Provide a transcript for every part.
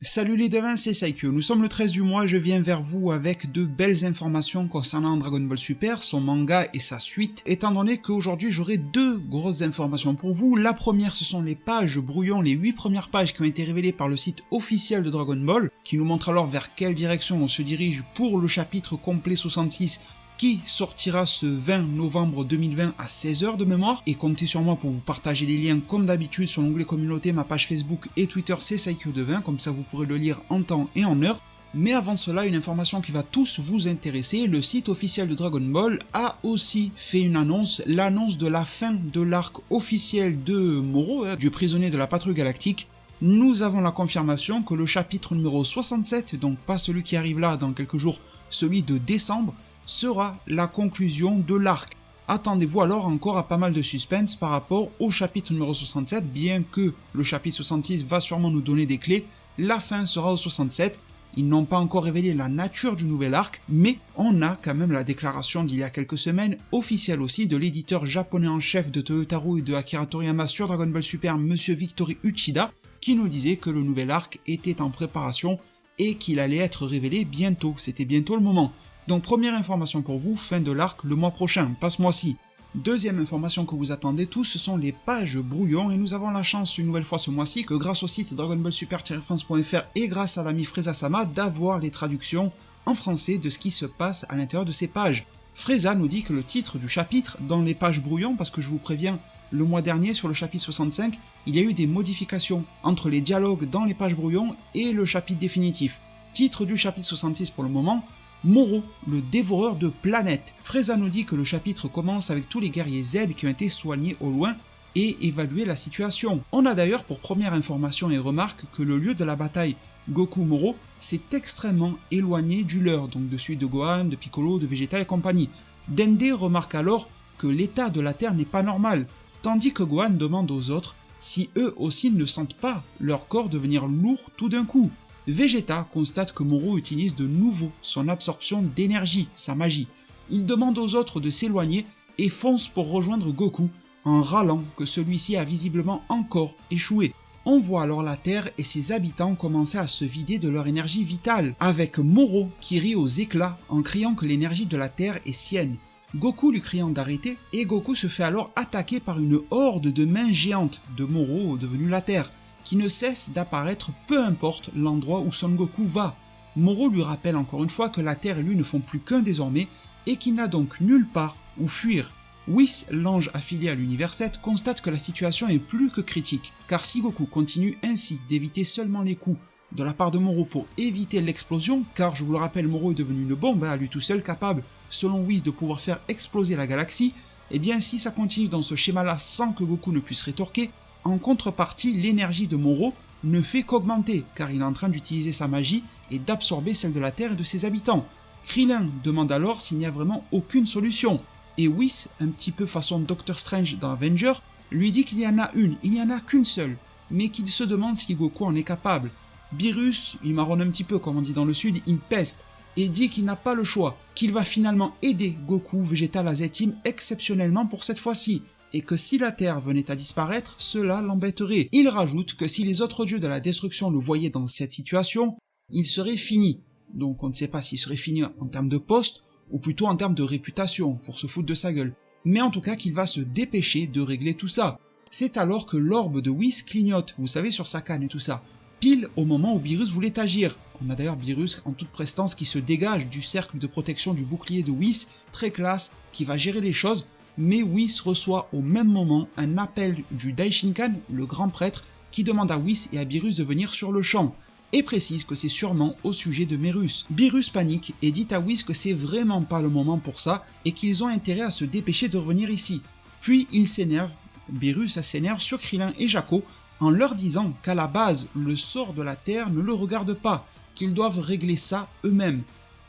Salut les devins, c'est Saikyo. Nous sommes le 13 du mois, je viens vers vous avec de belles informations concernant Dragon Ball Super, son manga et sa suite, étant donné qu'aujourd'hui j'aurai deux grosses informations pour vous. La première, ce sont les pages brouillons, les 8 premières pages qui ont été révélées par le site officiel de Dragon Ball, qui nous montre alors vers quelle direction on se dirige pour le chapitre complet 66, qui sortira ce 20 novembre 2020 à 16h de mémoire, et comptez sur moi pour vous partager les liens comme d'habitude sur l'onglet communauté, ma page Facebook et Twitter c'est Saikyo Devin, comme ça vous pourrez le lire en temps et en heure. Mais avant cela, une information qui va tous vous intéresser, le site officiel de Dragon Ball a aussi fait une annonce, l'annonce de la fin de l'arc officiel de Moro, du prisonnier de la patrouille galactique. Nous avons la confirmation que le chapitre numéro 67, donc pas celui qui arrive là dans quelques jours, celui de décembre, sera la conclusion de l'arc. Attendez-vous alors encore à pas mal de suspense par rapport au chapitre numéro 67, bien que le chapitre 66 va sûrement nous donner des clés, la fin sera au 67. Ils n'ont pas encore révélé la nature du nouvel arc, mais on a quand même la déclaration d'il y a quelques semaines, officielle aussi, de l'éditeur japonais en chef de Toyotarou et de Akira Toriyama sur Dragon Ball Super, Monsieur Victory Uchida, qui nous disait que le nouvel arc était en préparation et qu'il allait être révélé bientôt, c'était bientôt le moment. Donc première information pour vous, fin de l'arc le mois prochain, pas ce mois-ci. Deuxième information que vous attendez tous, ce sont les pages brouillons, et nous avons la chance une nouvelle fois ce mois-ci que grâce au site dragonballsuper-france.fr et grâce à l'ami Freza-sama d'avoir les traductions en français de ce qui se passe à l'intérieur de ces pages. Freza nous dit que le titre du chapitre dans les pages brouillons, parce que je vous préviens, le mois dernier sur le chapitre 65, il y a eu des modifications entre les dialogues dans les pages brouillons et le chapitre définitif. Titre du chapitre 66 pour le moment, Moro, le dévoreur de planètes. Freza nous dit que le chapitre commence avec tous les guerriers Z qui ont été soignés au loin et évaluer la situation. On a d'ailleurs pour première information et remarque que le lieu de la bataille Goku-Moro s'est extrêmement éloigné du leur, donc de celui de Gohan, de Piccolo, de Vegeta et compagnie. Dende remarque alors que l'état de la Terre n'est pas normal, tandis que Gohan demande aux autres si eux aussi ne sentent pas leur corps devenir lourd tout d'un coup. Vegeta constate que Moro utilise de nouveau son absorption d'énergie, sa magie. Il demande aux autres de s'éloigner et fonce pour rejoindre Goku, en râlant que celui-ci a visiblement encore échoué. On voit alors la Terre et ses habitants commencer à se vider de leur énergie vitale, avec Moro qui rit aux éclats en criant que l'énergie de la Terre est sienne. Goku lui criant d'arrêter, et Goku se fait alors attaquer par une horde de mains géantes de Moro devenue la Terre, qui ne cesse d'apparaître peu importe l'endroit où Son Goku va. Moro lui rappelle encore une fois que la Terre et lui ne font plus qu'un désormais et qu'il n'a donc nulle part où fuir. Whis, l'ange affilié à l'univers 7, constate que la situation est plus que critique, car si Goku continue ainsi d'éviter seulement les coups de la part de Moro pour éviter l'explosion, car je vous le rappelle, Moro est devenu une bombe, à lui tout seul capable, selon Whis, de pouvoir faire exploser la galaxie, et bien si ça continue dans ce schéma-là sans que Goku ne puisse rétorquer, en contrepartie, l'énergie de Moro ne fait qu'augmenter, car il est en train d'utiliser sa magie et d'absorber celle de la Terre et de ses habitants. Krillin demande alors s'il n'y a vraiment aucune solution, et Whis, un petit peu façon Doctor Strange dans Avenger, lui dit qu'il y en a une, il n'y en a qu'une seule, mais qu'il se demande si Goku en est capable. Beerus, il marronne un petit peu comme on dit dans le sud, il peste, et dit qu'il n'a pas le choix, qu'il va finalement aider Goku, Vegeta, la Z-Team exceptionnellement pour cette fois-ci, et que si la Terre venait à disparaître, cela l'embêterait. Il rajoute que si les autres dieux de la destruction le voyaient dans cette situation, il serait fini. Donc on ne sait pas s'il serait fini en termes de poste, ou plutôt en termes de réputation, pour se foutre de sa gueule. Mais en tout cas qu'il va se dépêcher de régler tout ça. C'est alors que l'orbe de Whis clignote, vous savez, sur sa canne et tout ça, pile au moment où Beerus voulait agir. On a d'ailleurs Beerus en toute prestance qui se dégage du cercle de protection du bouclier de Whis, très classe, qui va gérer les choses, mais Whis reçoit au même moment un appel du Daishinkan, le grand prêtre, qui demande à Whis et à Beerus de venir sur le champ, et précise que c'est sûrement au sujet de Merus. Beerus panique et dit à Whis que c'est vraiment pas le moment pour ça, et qu'ils ont intérêt à se dépêcher de revenir ici. Puis il s'énerve, Beerus s'énerve sur Krillin et Jaco, en leur disant qu'à la base, le sort de la Terre ne le regarde pas, qu'ils doivent régler ça eux-mêmes.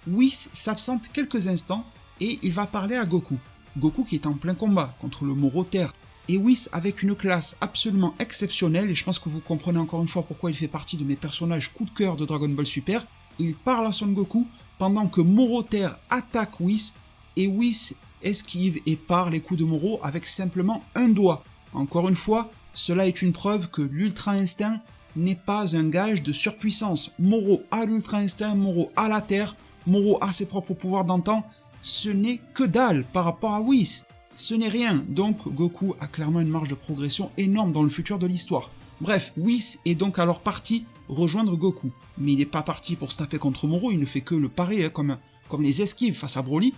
Whis s'absente quelques instants, et il va parler à Goku. Goku qui est en plein combat contre le Moro Terre, et Whis avec une classe absolument exceptionnelle, et je pense que vous comprenez encore une fois pourquoi il fait partie de mes personnages coup de cœur de Dragon Ball Super. Il parle à Son Goku pendant que Moro Terre attaque Whis, et Whis esquive et pare les coups de Moro avec simplement un doigt. Encore une fois, cela est une preuve que l'Ultra Instinct n'est pas un gage de surpuissance. Moro a l'ultra instinct, Moro a la terre, Moro a ses propres pouvoirs d'antan, ce n'est que dalle par rapport à Whis. Ce n'est rien, donc Goku a clairement une marge de progression énorme dans le futur de l'histoire. Bref, Whis est donc alors parti rejoindre Goku, mais il n'est pas parti pour se taper contre Moro, il ne fait que le parer comme les esquives face à Broly,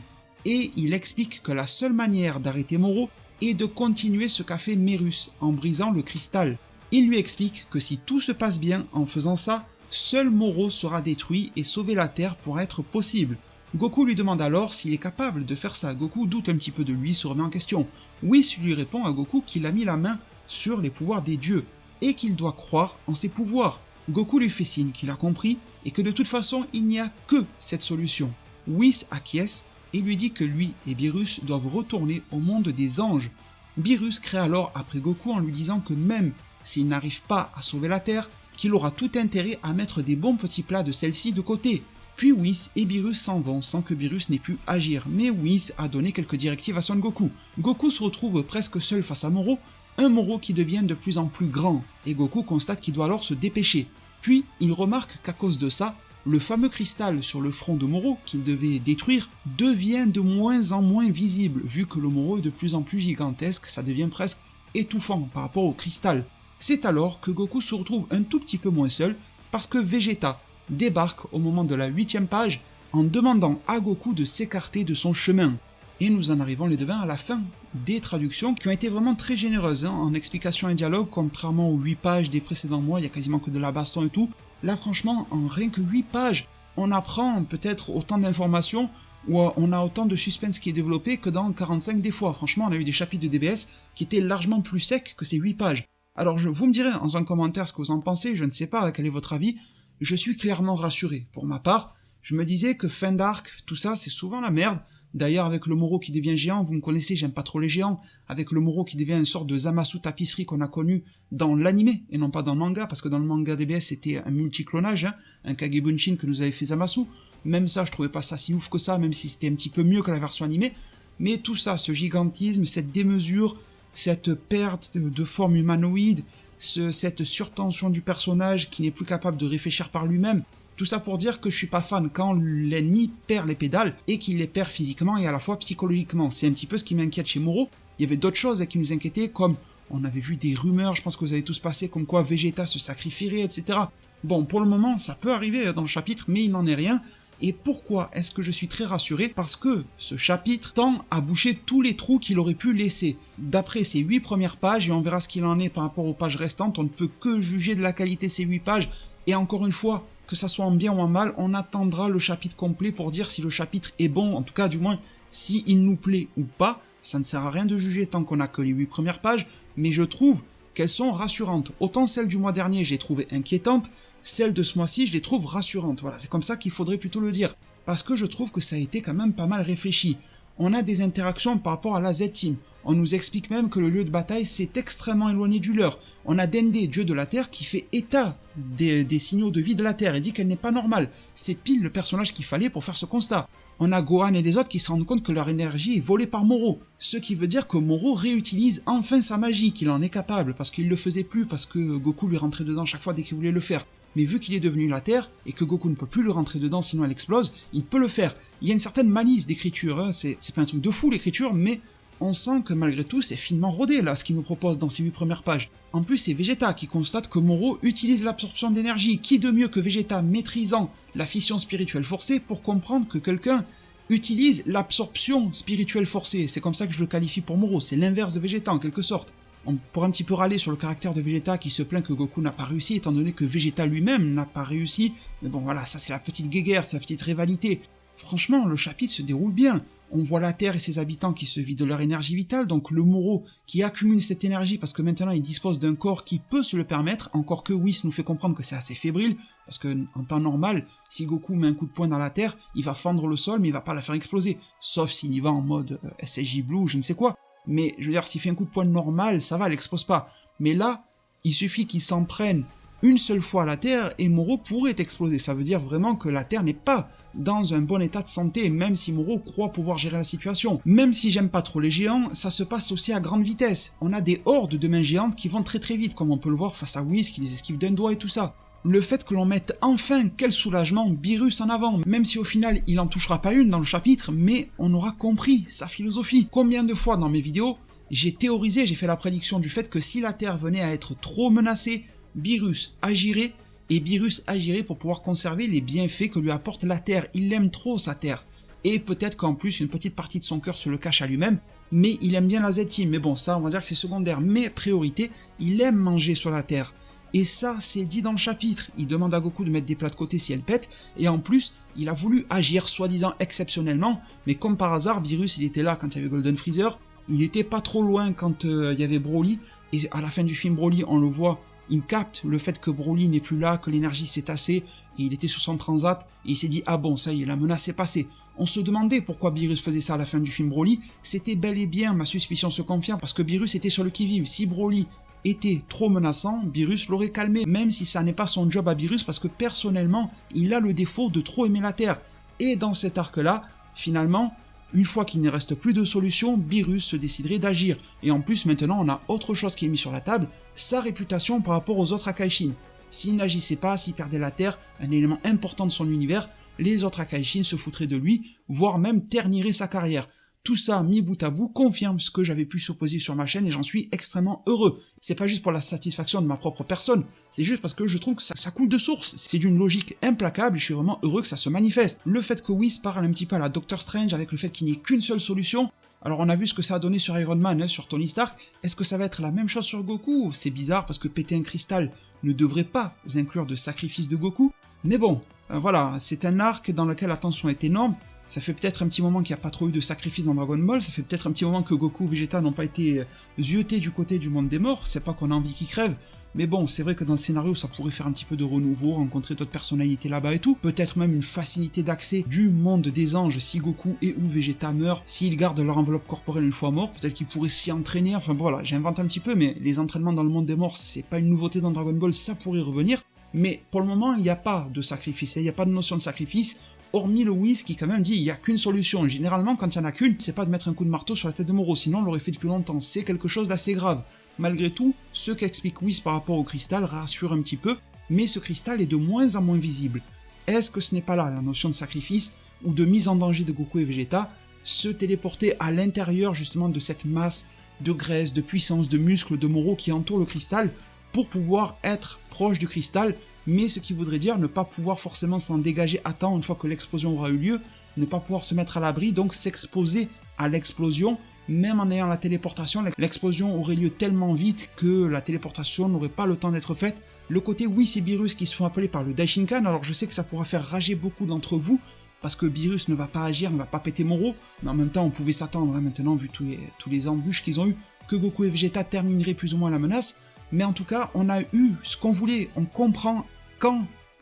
et il explique que la seule manière d'arrêter Moro est de continuer ce qu'a fait Merus en brisant le cristal. Il lui explique que si tout se passe bien en faisant ça, seul Moro sera détruit et sauver la Terre pourra être possible. Goku lui demande alors s'il est capable de faire ça. Goku doute un petit peu de lui, se remet en question. Whis lui répond à Goku qu'il a mis la main sur les pouvoirs des dieux et qu'il doit croire en ses pouvoirs. Goku lui fait signe qu'il a compris et que de toute façon il n'y a que cette solution. Whis acquiesce et lui dit que lui et Beerus doivent retourner au monde des anges. Beerus crie alors après Goku en lui disant que même s'il n'arrive pas à sauver la Terre, qu'il aura tout intérêt à mettre des bons petits plats de celle-ci de côté. Puis Whis et Beerus s'en vont sans que Beerus n'ait pu agir, mais Whis a donné quelques directives à Son Goku. Goku se retrouve presque seul face à Moro, un Moro qui devient de plus en plus grand, et Goku constate qu'il doit alors se dépêcher. Puis il remarque qu'à cause de ça, le fameux cristal sur le front de Moro, qu'il devait détruire, devient de moins en moins visible, vu que le Moro est de plus en plus gigantesque, ça devient presque étouffant par rapport au cristal. C'est alors que Goku se retrouve un tout petit peu moins seul, parce que Vegeta débarque au moment de la 8e page en demandant à Goku de s'écarter de son chemin. Et nous en arrivons les devins à la fin des traductions qui ont été vraiment très généreuses en explications et dialogues, contrairement aux 8 pages des précédents mois, il y a quasiment que de la baston et tout. Là franchement, en rien que 8 pages, on apprend peut-être autant d'informations ou on a autant de suspense qui est développé que dans 45 des fois. Franchement, on a eu des chapitres de DBS qui étaient largement plus secs que ces 8 pages. Alors vous me direz dans un commentaire ce que vous en pensez, je ne sais pas quel est votre avis. Je suis clairement rassuré. Pour ma part, je me disais que fin d'arc, tout ça, c'est souvent la merde. D'ailleurs, avec le Moro qui devient géant, vous me connaissez, j'aime pas trop les géants. Avec le Moro qui devient une sorte de Zamasu tapisserie qu'on a connu dans l'anime, et non pas dans le manga, parce que dans le manga DBS, c'était un multiclonage, un Kagebunshin que nous avait fait Zamasu. Même ça, je trouvais pas ça si ouf que ça, même si c'était un petit peu mieux que la version animée. Mais tout ça, ce gigantisme, cette démesure, cette perte de forme humanoïde, cette surtension du personnage qui n'est plus capable de réfléchir par lui-même, tout ça pour dire que je suis pas fan quand l'ennemi perd les pédales et qu'il les perd physiquement et à la fois psychologiquement. C'est un petit peu ce qui m'inquiète chez Moro. Il y avait d'autres choses qui nous inquiétaient, comme on avait vu des rumeurs, je pense que vous avez tous passé, comme quoi Vegeta se sacrifierait, etc. Bon, pour le moment, ça peut arriver dans le chapitre, mais il n'en est rien. Et pourquoi est-ce que je suis très rassuré? Parce que ce chapitre tend à boucher tous les trous qu'il aurait pu laisser. D'après ces 8 premières pages, et on verra ce qu'il en est par rapport aux pages restantes, on ne peut que juger de la qualité de ces 8 pages, et encore une fois, que ça soit en bien ou en mal, on attendra le chapitre complet pour dire si le chapitre est bon, en tout cas du moins, s'il nous plaît ou pas. Ça ne sert à rien de juger tant qu'on a que les 8 premières pages, mais je trouve qu'elles sont rassurantes. Autant celles du mois dernier, j'ai trouvé inquiétantes, celles de ce mois-ci, je les trouve rassurantes. Voilà, c'est comme ça qu'il faudrait plutôt le dire. Parce que je trouve que ça a été quand même pas mal réfléchi. On a des interactions par rapport à la Z-Team. On nous explique même que le lieu de bataille s'est extrêmement éloigné du leur. On a Dende, dieu de la Terre, qui fait état des signaux de vie de la Terre et dit qu'elle n'est pas normale. C'est pile le personnage qu'il fallait pour faire ce constat. On a Gohan et les autres qui se rendent compte que leur énergie est volée par Moro. Ce qui veut dire que Moro réutilise enfin sa magie, qu'il en est capable, parce qu'il le faisait plus, parce que Goku lui rentrait dedans chaque fois dès qu'il voulait le faire. Mais vu qu'il est devenu la Terre, et que Goku ne peut plus lui rentrer dedans sinon elle explose, il peut le faire. Il y a une certaine malice d'écriture, c'est pas un truc de fou l'écriture, mais on sent que malgré tout c'est finement rodé là ce qu'il nous propose dans ces 8 premières pages. En plus c'est Vegeta qui constate que Moro utilise l'absorption d'énergie, qui de mieux que Vegeta maîtrisant la fission spirituelle forcée pour comprendre que quelqu'un utilise l'absorption spirituelle forcée. C'est comme ça que je le qualifie pour Moro, c'est l'inverse de Vegeta en quelque sorte. On pourrait un petit peu râler sur le caractère de Vegeta qui se plaint que Goku n'a pas réussi, étant donné que Vegeta lui-même n'a pas réussi. Mais bon voilà, ça c'est la petite guéguerre, c'est la petite rivalité. Franchement, le chapitre se déroule bien. On voit la Terre et ses habitants qui se vident de leur énergie vitale, donc le Moro qui accumule cette énergie parce que maintenant il dispose d'un corps qui peut se le permettre, encore que Whis nous fait comprendre que c'est assez fébrile, parce que en temps normal, si Goku met un coup de poing dans la Terre, il va fendre le sol mais il va pas la faire exploser, sauf s'il y va en mode SSJ Blue, je ne sais quoi. Mais je veux dire, s'il fait un coup de poing normal, ça va, elle explose pas. Mais là, il suffit qu'il s'en prenne une seule fois la Terre et Moro pourrait exploser. Ça veut dire vraiment que la Terre n'est pas dans un bon état de santé, même si Moro croit pouvoir gérer la situation. Même si j'aime pas trop les géants, ça se passe aussi à grande vitesse. On a des hordes de mains géantes qui vont très très vite, comme on peut le voir face à Whis qui les esquive d'un doigt et tout ça. Le fait que l'on mette enfin, quel soulagement, Beerus en avant, même si au final il en touchera pas une dans le chapitre, mais on aura compris sa philosophie. Combien de fois dans mes vidéos, j'ai théorisé, j'ai fait la prédiction du fait que si la Terre venait à être trop menacée, Beerus agirait, et Beerus agirait pour pouvoir conserver les bienfaits que lui apporte la Terre. Il aime trop sa Terre. Et peut-être qu'en plus une petite partie de son cœur se le cache à lui-même, mais il aime bien la Z-Team. Mais bon, ça on va dire que c'est secondaire. Mais priorité, il aime manger sur la Terre. Et ça, c'est dit dans le chapitre. Il demande à Goku de mettre des plats de côté si elle pète, et en plus, il a voulu agir soi-disant exceptionnellement, mais comme par hasard, Beerus il était là quand il y avait Golden Freezer, il était pas trop loin quand il y avait Broly, et à la fin du film Broly, on le voit, il capte le fait que Broly n'est plus là, que l'énergie s'est tassée, et il était sur son transat, et il s'est dit « Ah bon, ça y est, la menace est passée ». On se demandait pourquoi Beerus faisait ça à la fin du film Broly, c'était bel et bien, ma suspicion se confirme, parce que Beerus était sur le qui-vive. Si Broly était trop menaçant, Beerus l'aurait calmé, même si ça n'est pas son job à Beerus, parce que personnellement, il a le défaut de trop aimer la Terre. Et dans cet arc-là, finalement, une fois qu'il ne reste plus de solution, Beerus se déciderait d'agir. Et en plus, maintenant, on a autre chose qui est mise sur la table, sa réputation par rapport aux autres Akaishin. S'il n'agissait pas, s'il perdait la Terre, un élément important de son univers, les autres Akaishin se foutraient de lui, voire même terniraient sa carrière. Tout ça, mis bout à bout, confirme ce que j'avais pu supposer sur ma chaîne et j'en suis extrêmement heureux. C'est pas juste pour la satisfaction de ma propre personne, c'est juste parce que je trouve que ça coule de source. C'est d'une logique implacable et je suis vraiment heureux que ça se manifeste. Le fait que Whis parle un petit peu à la Doctor Strange avec le fait qu'il n'y ait qu'une seule solution, alors on a vu ce que ça a donné sur Iron Man, sur Tony Stark, est-ce que ça va être la même chose sur Goku? C'est bizarre parce que péter un cristal ne devrait pas inclure de sacrifice de Goku, mais bon, voilà, c'est un arc dans lequel la tension est énorme. Ça fait peut-être un petit moment qu'il n'y a pas trop eu de sacrifices dans Dragon Ball, ça fait peut-être un petit moment que Goku ou Vegeta n'ont pas été ziotés du côté du monde des morts, c'est pas qu'on a envie qu'ils crèvent, mais bon, c'est vrai que dans le scénario ça pourrait faire un petit peu de renouveau, rencontrer d'autres personnalités là-bas et tout, peut-être même une facilité d'accès du monde des anges si Goku et ou Vegeta meurent, s'ils gardent leur enveloppe corporelle une fois morts, peut-être qu'ils pourraient s'y entraîner, enfin voilà, j'invente un petit peu, mais les entraînements dans le monde des morts c'est pas une nouveauté dans Dragon Ball, ça pourrait revenir, mais pour le moment il n'y a pas de sacrifice, il n'y a pas de notion de sacrifice, hormis le Whis qui quand même dit il n'y a qu'une solution. Généralement quand il n'y en a qu'une, c'est pas de mettre un coup de marteau sur la tête de Moro, sinon on l'aurait fait depuis longtemps, c'est quelque chose d'assez grave. Malgré tout, ce qu'explique Whis par rapport au cristal rassure un petit peu, mais ce cristal est de moins en moins visible. Est-ce que ce n'est pas là la notion de sacrifice, ou de mise en danger de Goku et Vegeta, se téléporter à l'intérieur justement de cette masse de graisse, de puissance, de muscles de Moro qui entoure le cristal, pour pouvoir être proche du cristal, mais ce qui voudrait dire ne pas pouvoir forcément s'en dégager à temps une fois que l'explosion aura eu lieu, ne pas pouvoir se mettre à l'abri, donc s'exposer à l'explosion, même en ayant la téléportation, l'explosion aurait lieu tellement vite que la téléportation n'aurait pas le temps d'être faite. Le côté Whis et Beerus qui se font appeler par le Daishinkan, alors je sais que ça pourra faire rager beaucoup d'entre vous, parce que Beerus ne va pas agir, ne va pas péter Moro, mais en même temps on pouvait s'attendre maintenant, vu tous les embûches qu'ils ont eu, que Goku et Vegeta termineraient plus ou moins la menace, mais en tout cas on a eu ce qu'on voulait, on comprend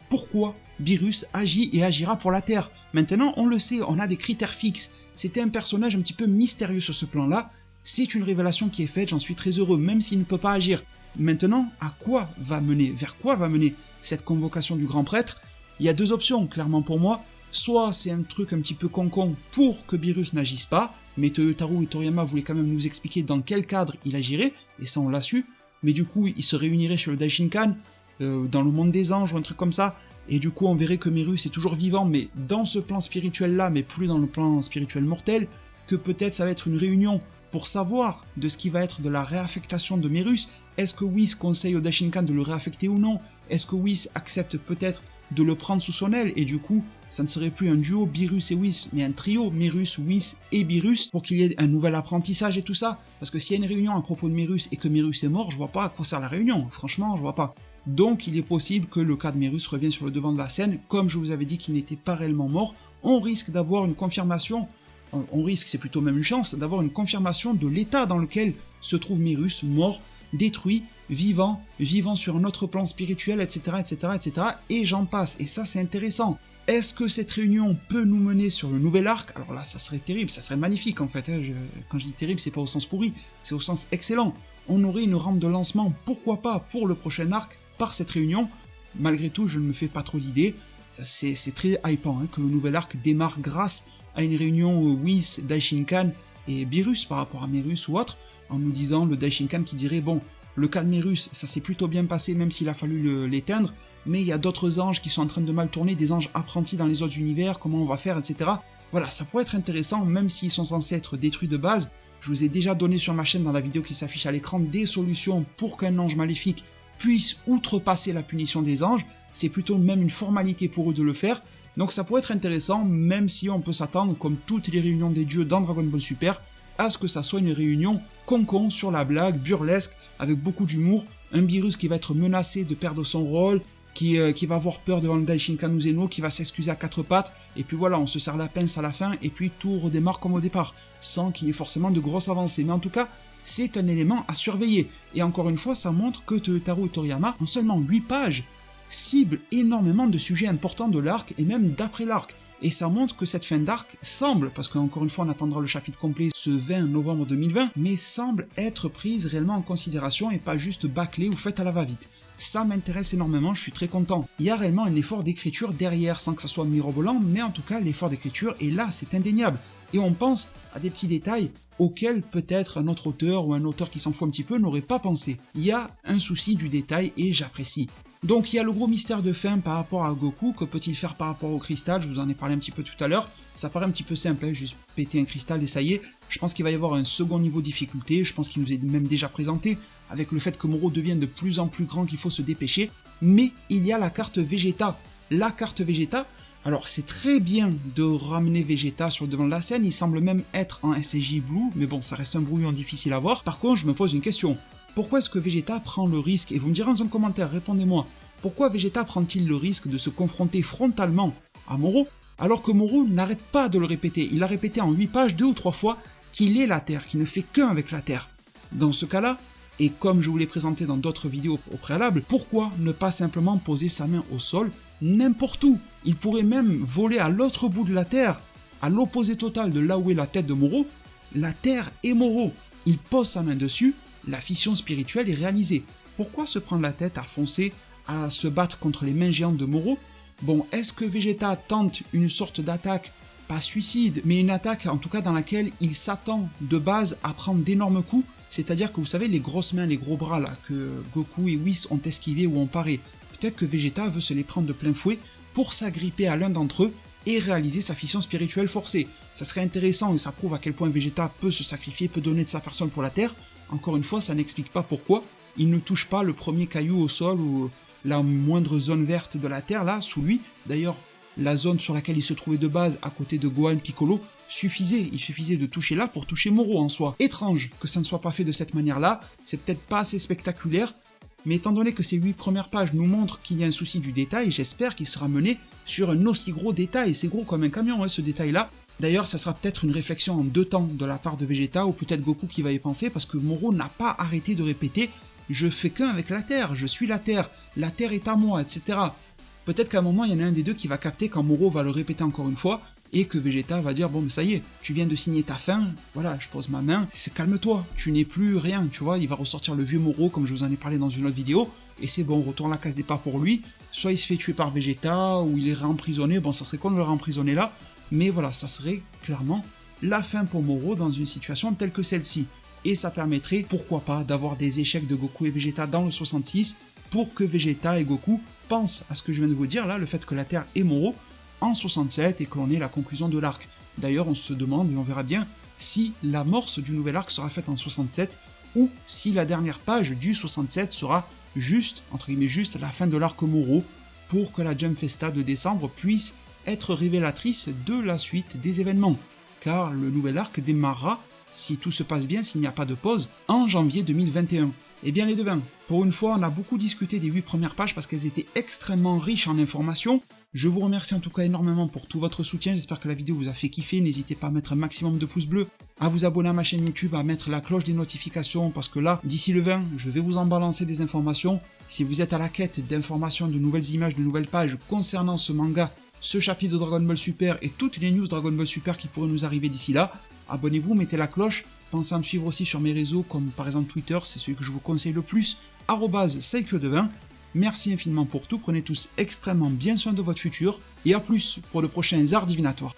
pourquoi Beerus agit et agira pour la Terre. Maintenant, on le sait, on a des critères fixes. C'était un personnage un petit peu mystérieux sur ce plan-là. C'est une révélation qui est faite, j'en suis très heureux, même s'il ne peut pas agir. Maintenant, vers quoi va mener cette convocation du grand prêtre? Il y a deux options, clairement pour moi. Soit c'est un truc un petit peu con pour que Beerus n'agisse pas, mais Toyotaru et Toriyama voulaient quand même nous expliquer dans quel cadre il agirait, et ça on l'a su, mais du coup il se réunirait sur le Daishinkan, dans le monde des anges ou un truc comme ça, et du coup on verrait que Merus est toujours vivant, mais dans ce plan spirituel là, mais plus dans le plan spirituel mortel, que peut-être ça va être une réunion pour savoir de ce qui va être de la réaffectation de Merus. Est-ce que Whis conseille au Daishinkan de le réaffecter ou non? Est-ce que Whis accepte peut-être de le prendre sous son aile, et du coup ça ne serait plus un duo Beerus et Whis, mais un trio Merus, Whis et Beerus, pour qu'il y ait un nouvel apprentissage et tout ça, parce que s'il y a une réunion à propos de Merus et que Merus est mort, je vois pas à quoi sert la réunion, franchement je vois pas. Donc il est possible que le cas de Merus revienne sur le devant de la scène, comme je vous avais dit qu'il n'était pas réellement mort, on risque d'avoir une confirmation, c'est plutôt même une chance, d'avoir une confirmation de l'état dans lequel se trouve Merus, mort, détruit, vivant sur un autre plan spirituel, etc., etc., etc., et j'en passe, et ça c'est intéressant. Est-ce que cette réunion peut nous mener sur le nouvel arc? Alors là, ça serait terrible, ça serait magnifique en fait, quand je dis terrible, c'est pas au sens pourri, c'est au sens excellent. On aurait une rampe de lancement, pourquoi pas, pour le prochain arc, par cette réunion. Malgré tout, je ne me fais pas trop d'idées. C'est très hypant que le nouvel arc démarre grâce à une réunion Whis, Daishinkan et Beerus par rapport à Merus ou autre, en nous disant le Daishinkan qui dirait bon, le cas de Merus, ça s'est plutôt bien passé même s'il a fallu l'éteindre, mais il y a d'autres anges qui sont en train de mal tourner, des anges apprentis dans les autres univers, comment on va faire, etc. Voilà, ça pourrait être intéressant, même s'ils sont censés être détruits de base. Je vous ai déjà donné sur ma chaîne dans la vidéo qui s'affiche à l'écran des solutions pour qu'un ange maléfique puisse outrepasser la punition des anges. C'est plutôt même une formalité pour eux de le faire. Donc ça pourrait être intéressant, même si on peut s'attendre, comme toutes les réunions des dieux dans Dragon Ball Super, à ce que ça soit une réunion con-con sur la blague, burlesque, avec beaucoup d'humour, un Beerus qui va être menacé de perdre son rôle, qui va avoir peur devant le Daishinkan Uzeno, qui va s'excuser à quatre pattes, et puis voilà, on se serre la pince à la fin, et puis tout redémarre comme au départ, sans qu'il y ait forcément de grosses avancées. Mais en tout cas, c'est un élément à surveiller. Et encore une fois, ça montre que Toyotarou et Toriyama, en seulement 8 pages, ciblent énormément de sujets importants de l'arc, et même d'après l'arc. Et ça montre que cette fin d'arc semble, parce qu'encore une fois on attendra le chapitre complet ce 20 novembre 2020, mais semble être prise réellement en considération et pas juste bâclée ou faite à la va-vite. Ça m'intéresse énormément, je suis très content. Il y a réellement un effort d'écriture derrière, sans que ça soit mirobolant, mais en tout cas l'effort d'écriture est là, c'est indéniable. Et on pense à des petits détails auxquels peut-être un autre auteur ou un auteur qui s'en fout un petit peu n'aurait pas pensé. Il y a un souci du détail et j'apprécie. Donc il y a le gros mystère de fin par rapport à Goku, que peut-il faire par rapport au cristal, je vous en ai parlé un petit peu tout à l'heure, ça paraît un petit peu simple, juste péter un cristal et ça y est, je pense qu'il va y avoir un second niveau de difficulté, je pense qu'il nous est même déjà présenté, avec le fait que Moro devienne de plus en plus grand qu'il faut se dépêcher, mais il y a la carte Vegeta, alors c'est très bien de ramener Vegeta sur le devant de la scène, il semble même être en SSJ Blue, mais bon ça reste un brouillon difficile à voir, par contre je me pose une question. Pourquoi est-ce que Vegeta prend le risque, et vous me direz dans un commentaire, répondez-moi, pourquoi Vegeta prend-il le risque de se confronter frontalement à Moro, alors que Moro n'arrête pas de le répéter, il a répété en 8 pages 2 ou 3 fois qu'il est la Terre, qu'il ne fait qu'un avec la Terre. Dans ce cas-là, et comme je vous l'ai présenté dans d'autres vidéos au préalable, pourquoi ne pas simplement poser sa main au sol n'importe où? Il pourrait même voler à l'autre bout de la Terre, à l'opposé total de là où est la tête de Moro, la Terre et Moro. Il pose sa main dessus, la fission spirituelle est réalisée. Pourquoi se prendre la tête à foncer, à se battre contre les mains géantes de Moro? Bon, est-ce que Vegeta tente une sorte d'attaque, pas suicide, mais une attaque en tout cas dans laquelle il s'attend de base à prendre d'énormes coups? C'est-à-dire que vous savez les grosses mains, les gros bras là, que Goku et Whis ont esquivés ou ont paré. Peut-être que Vegeta veut se les prendre de plein fouet pour s'agripper à l'un d'entre eux et réaliser sa fission spirituelle forcée. Ça serait intéressant et ça prouve à quel point Vegeta peut se sacrifier, peut donner de sa personne pour la Terre. Encore une fois, ça n'explique pas pourquoi il ne touche pas le premier caillou au sol ou la moindre zone verte de la Terre, là, sous lui. D'ailleurs, la zone sur laquelle il se trouvait de base, à côté de Gohan Piccolo, suffisait. Il suffisait de toucher là pour toucher Moro en soi. Étrange que ça ne soit pas fait de cette manière-là, c'est peut-être pas assez spectaculaire, mais étant donné que ces 8 premières pages nous montrent qu'il y a un souci du détail, j'espère qu'il sera mené sur un aussi gros détail. C'est gros comme un camion, ce détail-là. D'ailleurs, ça sera peut-être une réflexion en 2 temps de la part de Vegeta, ou peut-être Goku qui va y penser, parce que Moro n'a pas arrêté de répéter « Je fais qu'un avec la Terre, je suis la Terre est à moi, etc. » Peut-être qu'à un moment, il y en a un des deux qui va capter quand Moro va le répéter encore une fois, et que Vegeta va dire « Bon, mais ça y est, tu viens de signer ta fin, voilà, je pose ma main, calme-toi, tu n'es plus rien, tu vois, il va ressortir le vieux Moro, comme je vous en ai parlé dans une autre vidéo, et c'est bon, on retourne la case départ pour lui, soit il se fait tuer par Vegeta, ou il est réemprisonné, bon, ça serait con de le réemprisonner là, mais voilà, ça serait clairement la fin pour Moro dans une situation telle que celle-ci. Et ça permettrait, pourquoi pas, d'avoir des échecs de Goku et Vegeta dans le 66 pour que Vegeta et Goku pensent à ce que je viens de vous dire là, le fait que la Terre est Moro en 67 et que l'on ait la conclusion de l'arc. D'ailleurs, on se demande, et on verra bien, si l'amorce du nouvel arc sera faite en 67 ou si la dernière page du 67 sera juste, entre guillemets juste, la fin de l'arc Moro pour que la Jump Festa de décembre puisse être révélatrice de la suite des événements. Car le nouvel arc démarrera, si tout se passe bien, s'il n'y a pas de pause, en janvier 2021. Eh bien les devins, pour une fois on a beaucoup discuté des 8 premières pages parce qu'elles étaient extrêmement riches en informations. Je vous remercie en tout cas énormément pour tout votre soutien, j'espère que la vidéo vous a fait kiffer, n'hésitez pas à mettre un maximum de pouces bleus, à vous abonner à ma chaîne YouTube, à mettre la cloche des notifications parce que là, d'ici le 20, je vais vous en balancer des informations. Si vous êtes à la quête d'informations, de nouvelles images, de nouvelles pages concernant ce manga, ce chapitre de Dragon Ball Super et toutes les news Dragon Ball Super qui pourraient nous arriver d'ici là, abonnez-vous, mettez la cloche, pensez à me suivre aussi sur mes réseaux comme par exemple Twitter, c'est celui que je vous conseille le plus, @saikyo20. Merci infiniment pour tout, prenez tous extrêmement bien soin de votre futur, et à plus pour de prochains arts divinatoires.